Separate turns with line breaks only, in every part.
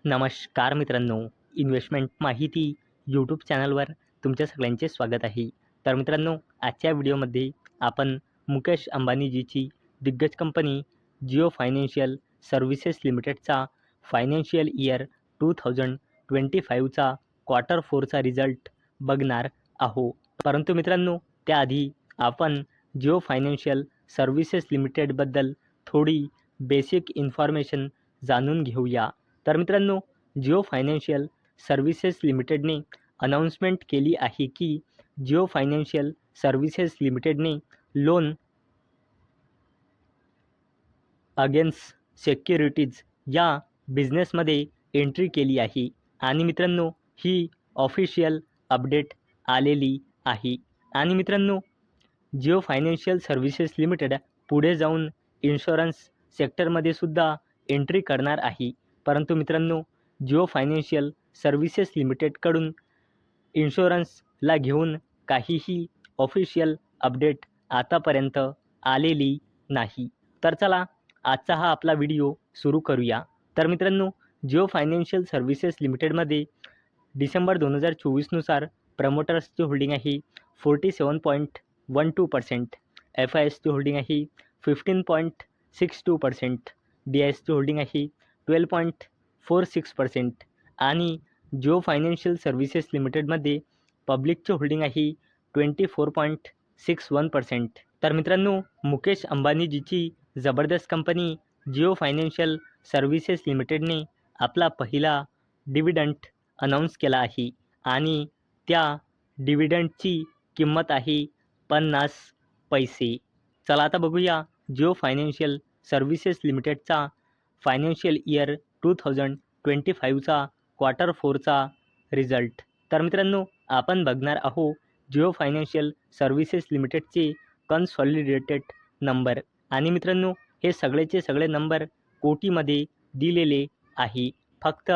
नमस्कार मित्रांनो, इन्व्हेस्टमेंट माहिती यूट्यूब चॅनलवर तुमच्या सगळ्यांचे स्वागत आहे. तर मित्रांनो, आजच्या व्हिडिओमध्ये आपण मुकेश अंबानीजीची दिग्गज कंपनी जिओ फायनान्शियल सर्व्हिसेस लिमिटेडचा फायनान्शियल इयर 2025चा क्वार्टर 4चा रिझल्ट बघणार आहोत. परंतु मित्रांनो, त्याआधी आपण जिओ फायनान्शियल सर्व्हिसेस लिमिटेडबद्दल थोडी बेसिक इन्फॉर्मेशन जाणून घेऊया. तर मित्रांनो, जिओ फायनान्शियल सर्व्हिसेस लिमिटेडने अनाउन्समेंट केली आहे की जिओ फायनान्शियल सर्व्हिसेस लिमिटेडने लोन अगेन्स्ट सिक्युरिटीज या बिझनेसमध्ये एंट्री केली आहे. आणि मित्रांनो, ही ऑफिशियल अपडेट आलेली आहे. आणि मित्रांनो, जिओ फायनान्शियल सर्व्हिसेस लिमिटेड पुढे जाऊन इन्शुरन्स सेक्टरमध्ये सुद्धा एंट्री करणार आहे. परंतु मित्रांनो, जिओ फायनान्शियल सर्व्हिसेस लिमिटेडकडून इन्शुरन्सला घेऊन काहीही ऑफिशियल अपडेट आतापर्यंत आलेली नाही. तर चला, आजचा हा आपला व्हिडिओ सुरू करूया. तर मित्रांनो, जिओ फायनान्शियल सर्व्हिसेस लिमिटेडमध्ये डिसेंबर 2024नुसार प्रमोटर्सची होल्डिंग आहे 47.12%, FISची होल्डिंग आहे 15.62%, DISची होल्डिंग आहे 12.46% आणि जिओ फायनान्शियल सर्व्हिसेस लिमिटेडमध्ये पब्लिकची होल्डिंग आहे 24.61%. तर मित्रांनो, मुकेश अंबानीजीची जबरदस्त कंपनी जिओ फायनान्शियल सर्व्हिसेस लिमिटेडने आपला पहिला डिव्हिडंड अनाऊन्स केला आहे आणि त्या डिव्हिडंडची किंमत आहे 50 पैसे. चला आता बघूया जिओ फायनान्शियल सर्व्हिसेस लिमिटेडचा फायनान्शियल इयर 2025चा क्वार्टर 4चा रिझल्ट. तर मित्रांनो, आपण बघणार आहोत जिओ फायनान्शियल सर्व्हिसेस लिमिटेडचे कन्सॉलिडेटेड नंबर. आणि मित्रांनो, हे सगळेचे सगळे नंबर कोटीमध्ये दिलेले आहे, फक्त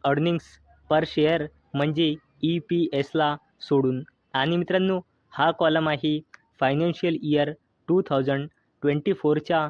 अर्निंग्स पर शेअर म्हणजे EPSला सोडून. आणि मित्रांनो, हा कॉलम आहे फायनान्शियल इयर 2024च्या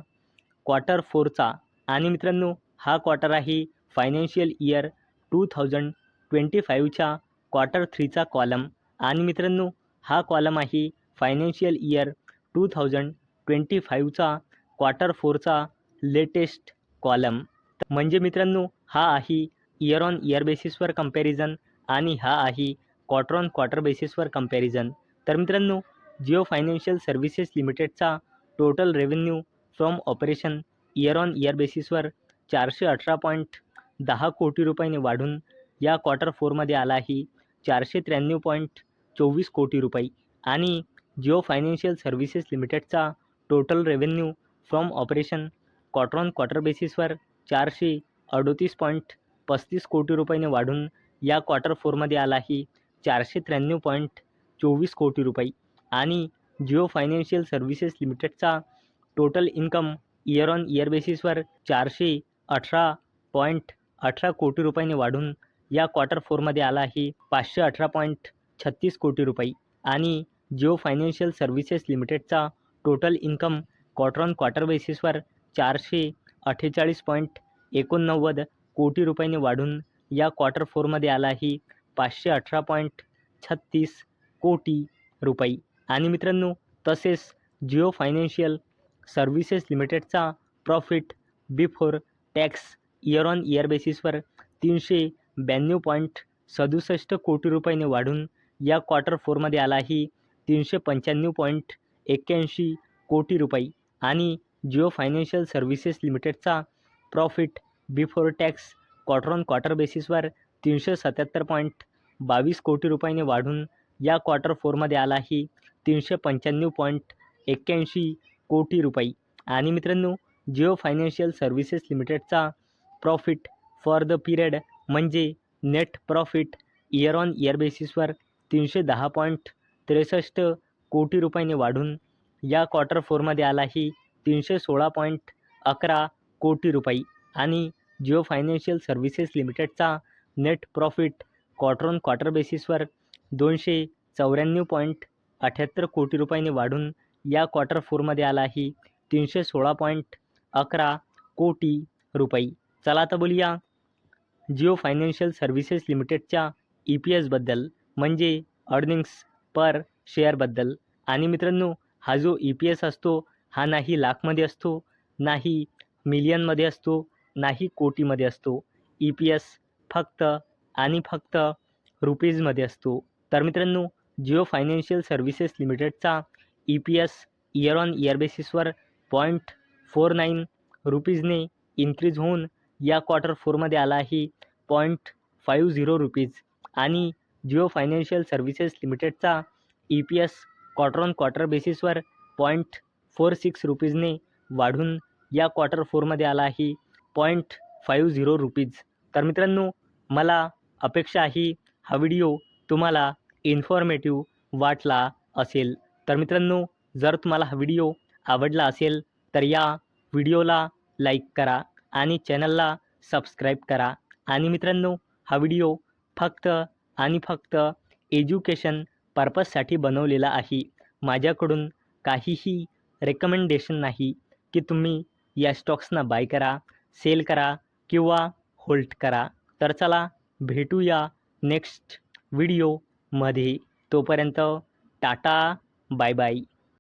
क्वार्टर 4चा. आणि मित्रांनो, हा क्वार्टर आहे फायनान्शियल इयर 2025च्या क्वार्टर 3चा कॉलम. आणि मित्रांनो, हा कॉलम आहे फायनान्शियल इयर 2025चा क्वार्टर 4चा लेटेस्ट कॉलम. म्हणजे मित्रांनो, हा आहे इयर ऑन इयर बेसिसवर कंपॅरिझन आणि हा आहे क्वार्टर ऑन क्वार्टर बेसिसवर कंपॅरिझन. तर मित्रांनो, जिओ फायनान्शियल सर्व्हिसेस लिमिटेडचा total revenue from operation year on year बेसिसवर 418.10 कोटी रुपयांनी वाढून या क्वार्टर 4मध्ये आला आहे 493.24 कोटी रुपये. आणि जिओ फायनान्शियल सर्व्हिसेस लिमिटेडचा total revenue from operation quarter on quarter बेसिसवर 438.35 कोटी रुपयांनी वाढून या क्वार्टर 4मध्ये आला आहे 493.24 कोटी रुपये. आणि जिओ फायनान्शियल सर्व्हिसेस लिमिटेडचा total income year on year बेसिसवर 418.18 कोटी रुपयांनी वाढून या क्वार्टर 4मध्ये आला आहे 518.36 कोटी रुपये. आणि जिओ फायनान्शियल सर्व्हिसेस लिमिटेडचा total income quarter on quarter बेसिसवर 448.89 कोटी रुपयांनी वाढून या क्वार्टर 4मध्ये आला आहे 518.36 कोटी रुपये. आणि मित्रांनो, तसेच जिओ फायनान्शियल सर्व्हिसेस लिमिटेडचा profit before tax year on year बेसिसवर 392.67 कोटी रुपयांनी वाढून या क्वार्टर 4मध्ये आला आहे 395.81 कोटी रुपये. आणि जिओ फायनान्शियल सर्व्हिसेस लिमिटेडचा profit before tax quarter on quarter बेसिसवर 377.22 कोटी रुपयांनी वाढून या क्वार्टर 4मध्ये आला आहे 395.81 कोटी रुपये. आणि मित्रांनो, जिओ फायनान्शियल सर्व्हिसेस लिमिटेडचा प्रॉफिट फॉर द पिरियड म्हणजे net profit year on year बेसिसवर 310.63 कोटी रुपयांनी वाढून या क्वार्टर 4मध्ये आला आहे 316.11 कोटी रुपये. आणि जिओ फायनान्शियल सर्व्हिसेस लिमिटेडचा net profit quarter on quarter बेसिसवर 294.78 कोटी रुपयांनी वाढून या क्वार्टर 4मध्ये आला आहे 316.11 कोटी रुपये. चला आता बोलूया जिओ फायनान्शियल सर्व्हिसेस लिमिटेडच्या EPSबद्दल म्हणजे अर्निंग्स पर शेअरबद्दल. आणि मित्रांनो, हा जो EPS असतो हा नाही लाखमध्ये असतो, नाही मिलियनमध्ये असतो, नाही कोटीमध्ये असतो. EPS फक्त आणि फक्त रुपीजमध्ये असतो. तर मित्रांनो, जिओ फायनान्शियल सर्व्हिसेस लिमिटेडचा EPS इयर ऑन इयर बेसिसवर 0.49 रुपीजने इन्क्रीज होऊन या क्वार्टर 4मध्ये आला आहे 0.50 रुपीज. आणि जिओ फायनान्शियल सर्व्हिसेस लिमिटेडचा EPS क्वार्टर ऑन क्वार्टर बेसिसवर 0.46 रुपीजने वाढून या क्वार्टर 4मध्ये आला आहे 0.50 रुपीज. तर मित्रांनो, मला अपेक्षा आहे हा व्हिडिओ तुम्हाला इन्फॉर्मेटिव्ह वाटला असेल. तर मित्रांनो, जर तुम्हाला हा व्हिडिओ आवडला असेल तर या व्हिडिओला लाईक करा आणि चॅनलला सबस्क्राईब करा. आणि मित्रांनो, हा व्हिडिओ फक्त आणि फक्त एज्युकेशन पर्पजसाठी बनवलेला आहे. माझ्याकडून काहीही रेकमेंडेशन नाही की तुम्ही या स्टॉक्सना बाय करा, सेल करा किंवा होल्ड करा. तर चला भेटूया नेक्स्ट व्हिडिओमध्ये. तोपर्यंत टाटा, बाय बाय.